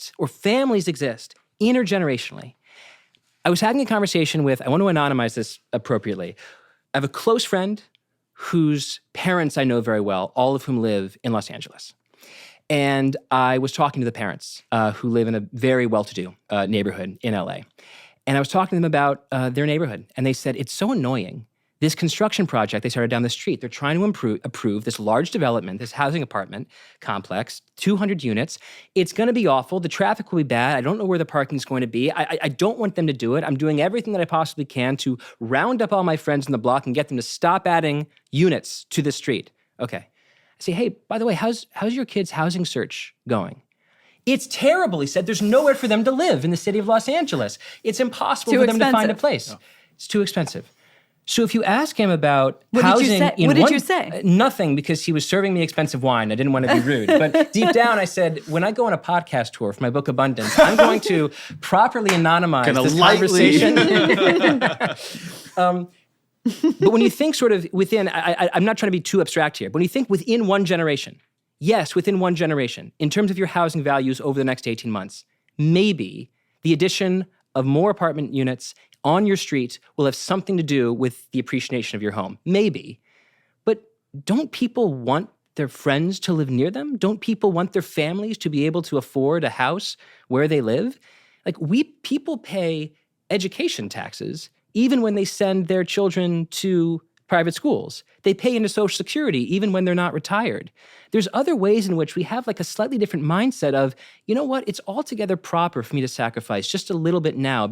exist, or families exist, intergenerationally. I was having a conversation with, I want to anonymize this appropriately. I have a close friend whose parents I know very well, all of whom live in Los Angeles. And I was talking to the parents who live in a very well-to-do neighborhood in LA. And I was talking to them about their neighborhood. And they said, it's so annoying. This construction project they started down the street, they're trying to approve this large development, this housing apartment complex, 200 units. It's going to be awful. The traffic will be bad. I don't know where the parking is going to be. I don't want them to do it. I'm doing everything that I possibly can to round up all my friends in the block and get them to stop adding units to the street. Okay. I say, hey, by the way, how's your kid's housing search going? It's terrible, he said. There's nowhere for them to live in the city of Los Angeles. It's impossible for them to find a place. No. It's too expensive. So if you ask him about housing... What did you say? Nothing, because he was serving me expensive wine. I didn't want to be rude. But deep down, I said, when I go on a podcast tour for my book Abundance, I'm going to properly anonymize this conversation. But when you think sort of within... I'm not trying to be too abstract here. But when you think within one generation, yes, within one generation, in terms of your housing values over the next 18 months, maybe the addition of more apartment units on your street will have something to do with the appreciation of your home. Maybe. But don't people want their friends to live near them? Don't people want their families to be able to afford a house where they live? Like, people pay education taxes even when they send their children to private schools. They pay into Social Security even when they're not retired. There's other ways in which we have like a slightly different mindset of, you know what, it's altogether proper for me to sacrifice just a little bit now